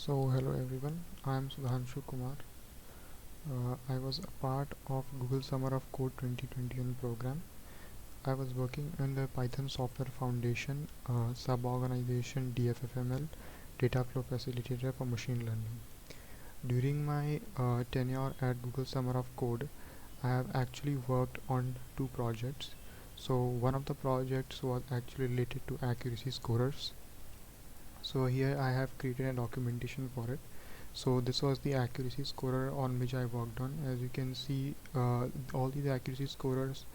Hello everyone, I am Sudhanshu Kumar. I was a part of Google Summer of Code 2021 program. I was working in the Python Software Foundation sub-organization DFFML, Data Flow Facilitator for Machine Learning. During my tenure at Google Summer of Code, I have actually worked on two projects. So one of the projects was actually related to accuracy scorers. So here I have created a documentation for it. So this was the accuracy scorer on which I worked on. As you can see, all these accuracy scorers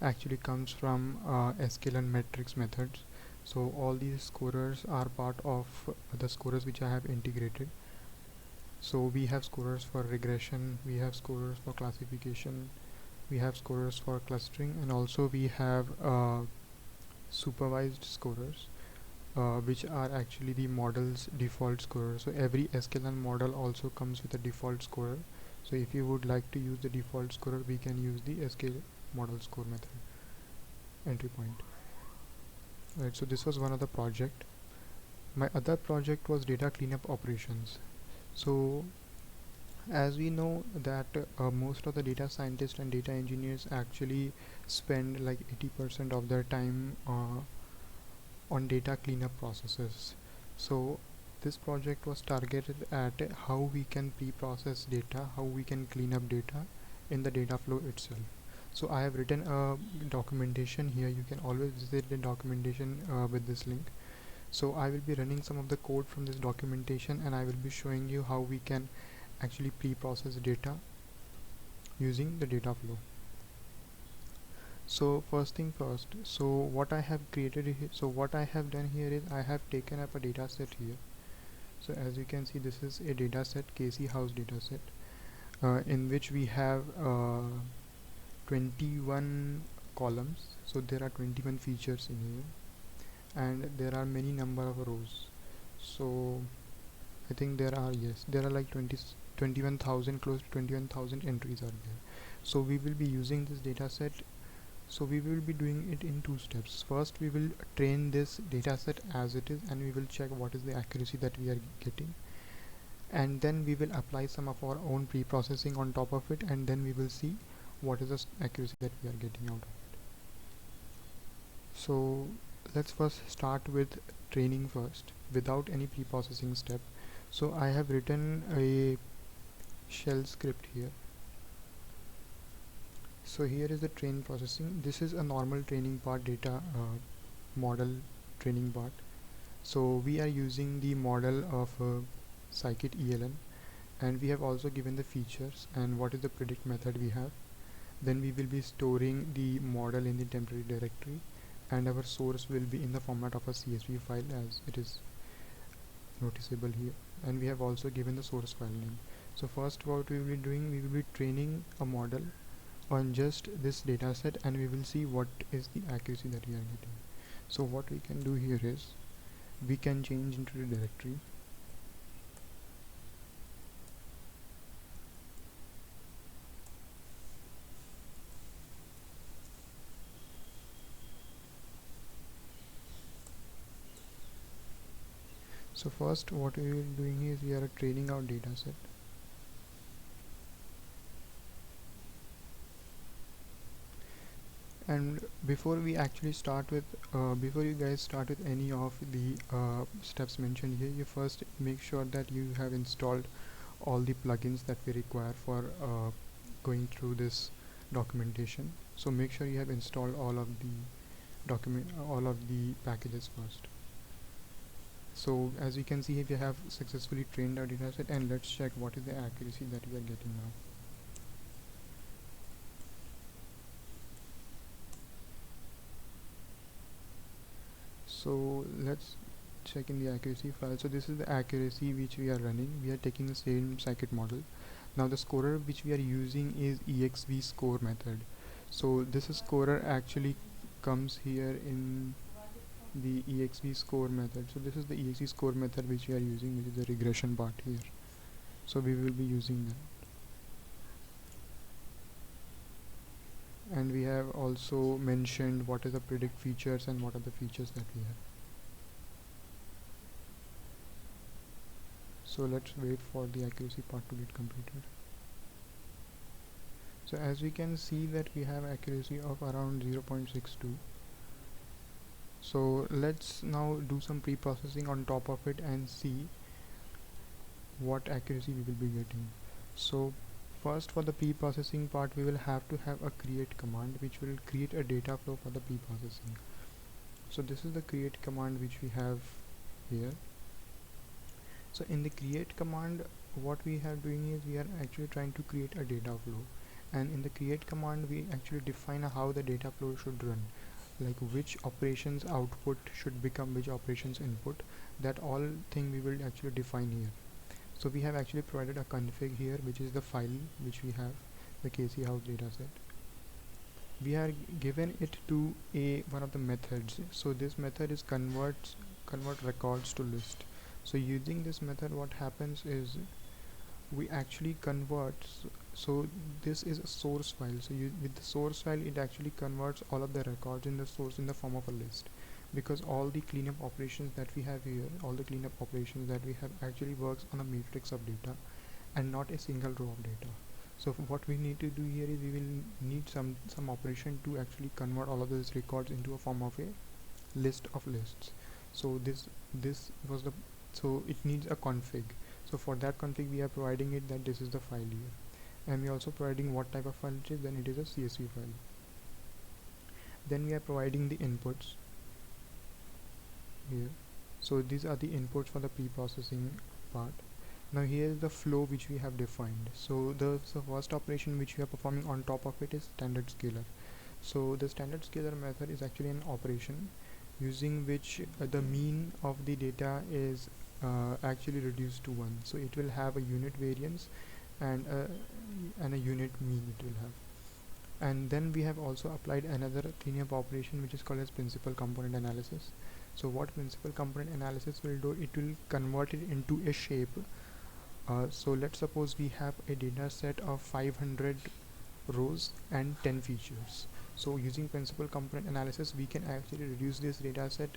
actually comes from sklearn metrics methods. So all these scorers are part of the scorers which I have integrated. So we have scorers for regression, we have scorers for classification, we have scorers for clustering, and also we have supervised scorers, which are actually the model's default scorer. So every sklearn model also comes with a default scorer. So if you would like to use the default scorer, we can use the sklearn model score method entry point. Right, so this was one of the project. My other project was data cleanup operations. So as we know that most of the data scientists and data engineers actually spend like 80% of their time on data cleanup processes. So this project was targeted at how we can pre-process data, how we can clean up data in the data flow itself. So I have written a documentation here. You can always visit the documentation with this link. So I will be running some of the code from this documentation, and I will be showing you how we can actually pre-process data using the data flow. So first thing first, so what I have done here is I have taken up a data set here. So as you can see, this is a data set, KC house data set, in which we have 21 columns. So there are 21 features in here, and there are many number of rows. So I think there are like 21,000, close to 21,000 entries are there. So we will be using this data set. So we will be doing it in two steps. First, we will train this dataset as it is, and we will check what is the accuracy that we are getting, and then we will apply some of our own pre-processing on top of it, and then we will see what is the accuracy that we are getting out of it. So let's first start with training first without any pre-processing step. So I have written a shell script here. So here is the train processing. This is a normal training part, data model training part. So we are using the model of scikit-eln, and we have also given the features and what is the predict method we have. Then we will be storing the model in the temporary directory, and our source will be in the format of a CSV file as it is noticeable here, and we have also given the source file name. So first, what we will be doing, we will be training a model on just this data set, and we will see what is the accuracy that we are getting. So what we can do here is we can change into the directory, so first what we are doing is we are training our data set. And before we actually start with before you guys start with any of the steps mentioned here, you first make sure that you have installed all the plugins that we require for going through this documentation. So make sure you have installed all of the packages first. So as you can see, if you have successfully trained our dataset, and let's check what is the accuracy that we are getting now. So let's check in the accuracy file. So this is the accuracy which we are running. We are taking the same scikit model. Now the scorer which we are using is exv score method. So this scorer actually comes here in the exv score method. So this is the exv score method which we are using, which is the regression part here. So we will be using that. And we have also mentioned what is the predict features and what are the features that we have. So let's wait for the accuracy part to get completed. So as we can see that we have accuracy of around 0.62. So let's now do some pre-processing on top of it and see what accuracy we will be getting. So first, for the pre-processing part, we will have to have a create command which will create a data flow for the pre-processing. So this is the create command which we have here. So in the create command, what we are doing is we are actually trying to create a data flow, and in the create command we actually define how the data flow should run, like which operations output should become which operations input. That all thing we will actually define here. So we have actually provided a config here, which is the file which we have, the KC house dataset. We are given it to a one of the methods. So this method is convert records to list. So using this method, what happens is we actually convert. So this is a source file. So with the source file, it actually converts all of the records in the source in the form of a list, because all the cleanup operations that we have here, all the cleanup operations that we have actually works on a matrix of data and not a single row of data. So what we need to do here is we will need some operation to actually convert all of those records into a form of a list of lists. So this was the so it needs a config. So for that config we are providing it that this is the file here, and we are also providing what type of file it is. Then it is a CSV file. Then we are providing the inputs here. So these are the inputs for the pre-processing part. Now here is the flow which we have defined. So the first operation which we are performing on top of it is standard scalar. So the standard scalar method is actually an operation using which the mean of the data is actually reduced to 1. So it will have a unit variance and a unit mean it will have. And then we have also applied another cleanup operation which is called as principal component analysis. So what principal component analysis will do, it will convert it into a shape. So let's suppose we have a data set of 500 rows and 10 features. So using principal component analysis, we can actually reduce this data set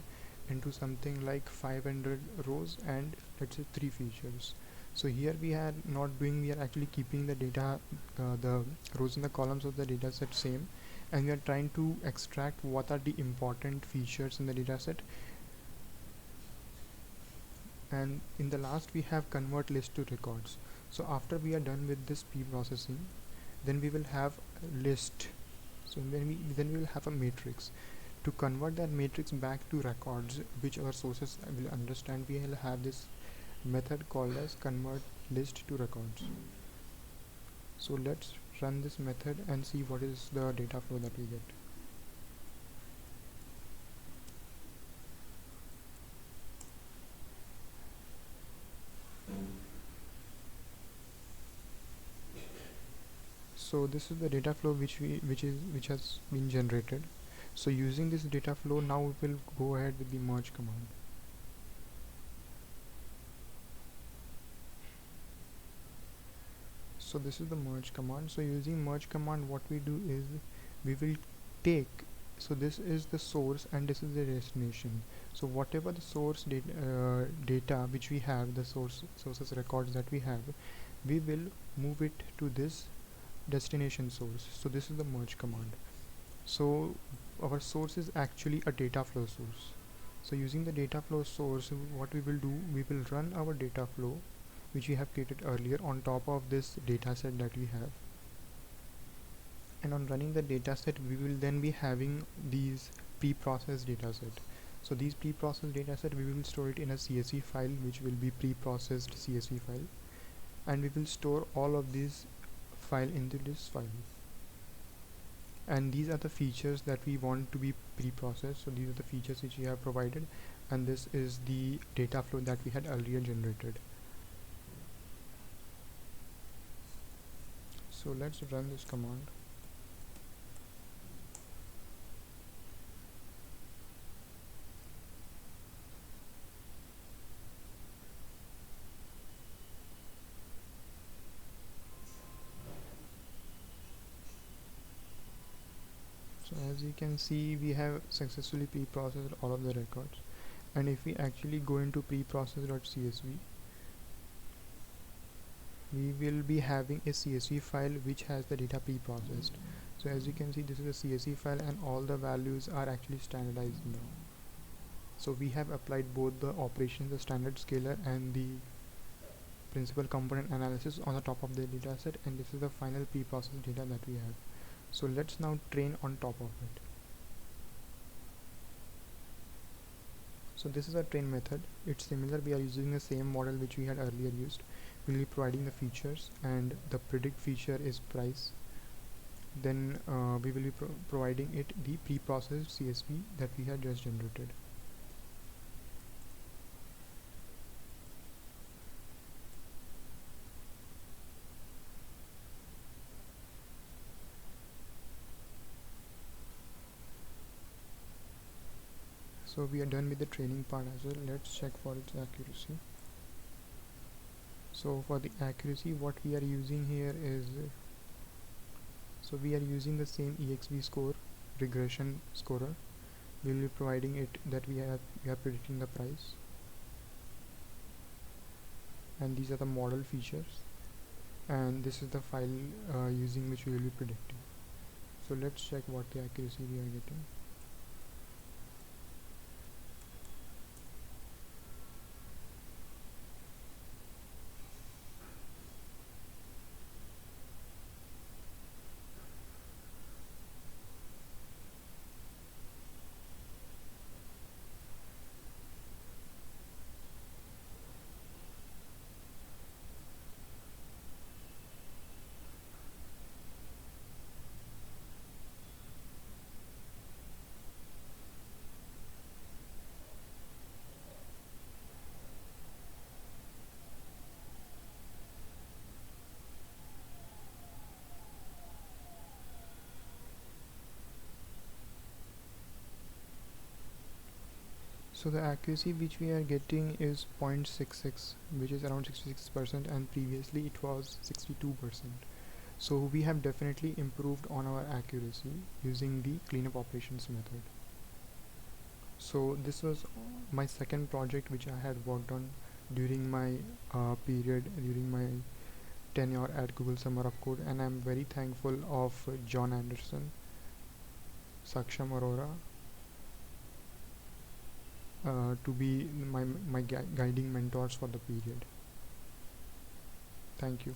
into something like 500 rows and let's say 3 features. So here we are not doing, we are actually keeping the data, the rows and the columns of the data set same, and we are trying to extract what are the important features in the data set. And in the last we have convert list to records. So after we are done with this pre-processing, then we will have a list. So then we will have a matrix. To convert that matrix back to records, which our sources will understand, we will have this method called as convert list to records. So let's run this method and see what is the data flow that we get. So this is the data flow which has been generated. So using this data flow, now we will go ahead with the merge command. So this is the merge command. So using merge command, what we do is we will take, so this is the source and this is the destination. So whatever the source data which we have, the sources records that we have, we will move it to this destination source. So this is the merge command. So our source is actually a data flow source. So using the data flow source, what we will do, we will run our data flow which we have created earlier on top of this data set that we have. And on running the data set, we will then be having these pre-processed data set. So these pre-processed data set, we will store it in a CSV file, which will be pre-processed CSV file, and we will store all of these file into this file. And these are the features that we want to be pre-processed. So these are the features which we have provided, and this is the data flow that we had earlier generated. So let's run this command. So as you can see, we have successfully pre-processed all of the records. And if we actually go into preprocess.csv, we will be having a CSV file which has the data pre-processed. So as you can see, this is a CSV file and all the values are actually standardized now. So we have applied both the operations, the standard scalar and the principal component analysis on the top of the data set, and this is the final pre-processed data that we have. So let's now train on top of it. So this is our train method. It's similar, we are using the same model which we had earlier used. We'll be providing the features, and the predict feature is price. Then we will be providing it the pre-processed CSV that we had just generated. So we are done with the training part as well. Let's check for its accuracy. So for the accuracy, what we are using here is, so we are using the same EXV score, regression scorer. We will be providing it that we are predicting the price, and these are the model features, and this is the file using which we will be predicting. So let's check what the accuracy we are getting. So the accuracy which we are getting is 0.66, which is around 66%, and previously it was 62%. So we have definitely improved on our accuracy using the cleanup operations method. So this was my second project which I had worked on during my during my tenure at Google Summer of Code, and I'm very thankful of John Anderson, Saksham Arora, to be my guiding mentors for the period. Thank you.